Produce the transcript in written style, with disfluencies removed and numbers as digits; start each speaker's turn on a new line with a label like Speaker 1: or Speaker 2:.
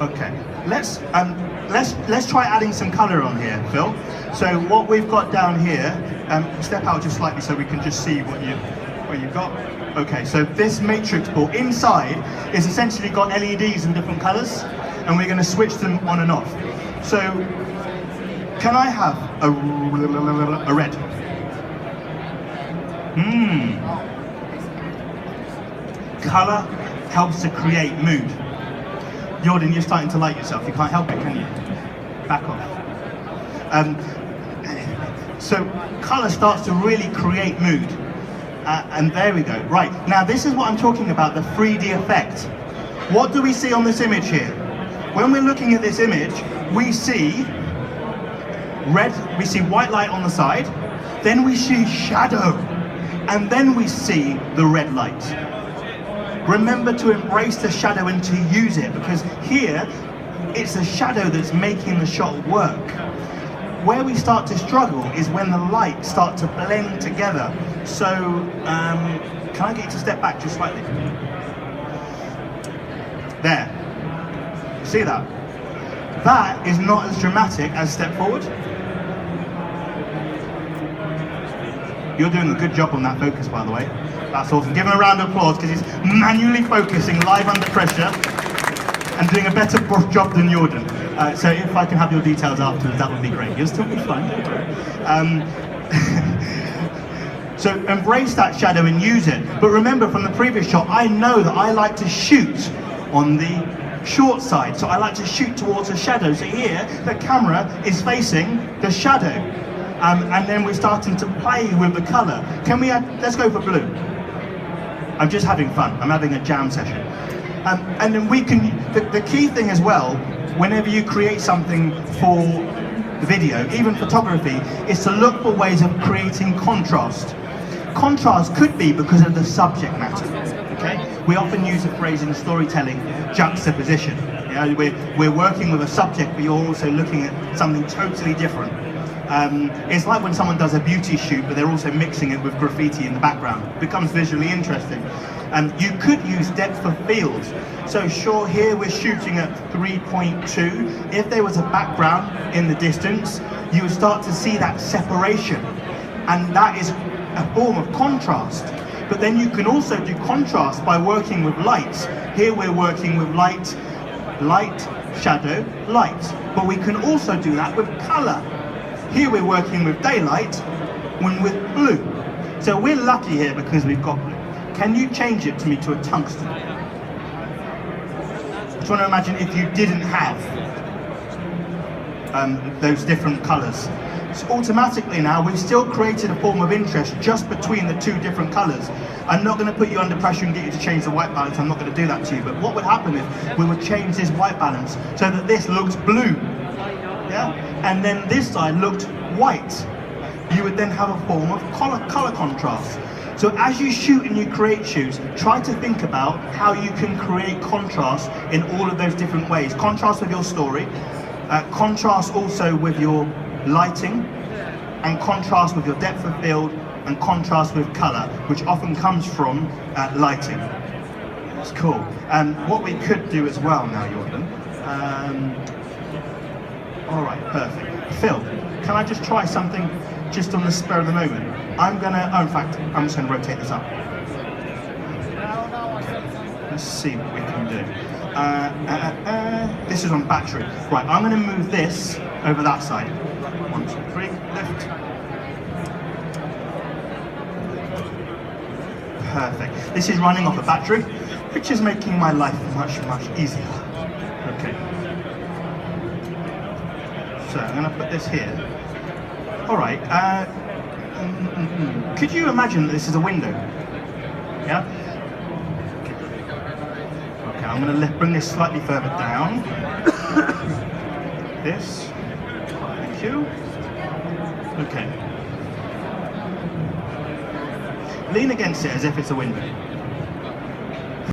Speaker 1: Okay, let's try adding some colour on here, Phil. So what we've got down here, step out just slightly so we can just see what you've got. Okay, so this matrix board inside is essentially got LEDs in different colours, and we're going to switch them on and off. So can I have a red? Colour helps to create mood. Jordan, you're starting to like yourself. You can't help it, can you? Back off. So colour starts to really create mood. And there we go. Right, now this is what I'm talking about, the 3D effect. What do we see on this image here? When we're looking at this image, we see red, we see white light on the side, then we see shadow, and then we see the red light. Remember to embrace the shadow and to use it, because here, it's the shadow that's making the shot work. Where we start to struggle is when the lights start to blend together. So, can I get you to step back just slightly? There. See that? That is not as dramatic as step forward. You're doing a good job on that focus, by the way. That's awesome. Give him a round of applause because he's manually focusing live under pressure and doing a better job than Jordan. So if I can have your details afterwards, that would be great. You'll still be fine. So embrace that shadow and use it. But remember from the previous shot, I know that I like to shoot on the short side. So I like to shoot towards the shadow. So here, the camera is facing the shadow. And then we're starting to play with the color. Can we add, let's go for blue. I'm just having fun. I'm having a jam session. And then we can, the key thing as well, whenever you create something for video, even photography, is to look for ways of creating contrast. Contrast could be because of the subject matter, okay? We often use a phrase in storytelling, juxtaposition. You know, we're working with a subject, but you're also looking at something totally different. It's like when someone does a beauty shoot, but they're also mixing it with graffiti in the background. It becomes visually interesting. You could use depth of field. So sure, here we're shooting at 3.2. If there was a background in the distance, you would start to see that separation. And that is a form of contrast. But then you can also do contrast by working with lights. Here we're working with light, shadow, light. But we can also do that with color. Here we're working with daylight, when with blue. So we're lucky here because we've got blue. Can you change it to me to a tungsten? I just want to imagine if you didn't have those different colours. So automatically now we've still created a form of interest just between the two different colours. I'm not going to put you under pressure and get you to change the white balance. I'm not going to do that to you. But what would happen if we would change this white balance so that this looks blue? Yeah? And then this side looked white. You would then have a form of color contrast. So as you shoot and you create shoots, try to think about how you can create contrast in all of those different ways. Contrast with your story, contrast also with your lighting, and contrast with your depth of field, and contrast with color, which often comes from lighting. That's cool. What we could do as well now, Jordan. All right, perfect. Phil, can I just try something just on the spur of the moment? I'm just gonna rotate this up. Let's see what we can do. This is on battery. Right, I'm gonna move this over that side. 1, 2, 3, lift. Perfect. This is running off a battery, which is making my life much, much easier. Okay. So I'm going to put this here. All right. Could you imagine that this is a window? Yeah. Okay. I'm going to bring this slightly further down. This. Thank you. Okay. Lean against it as if it's a window.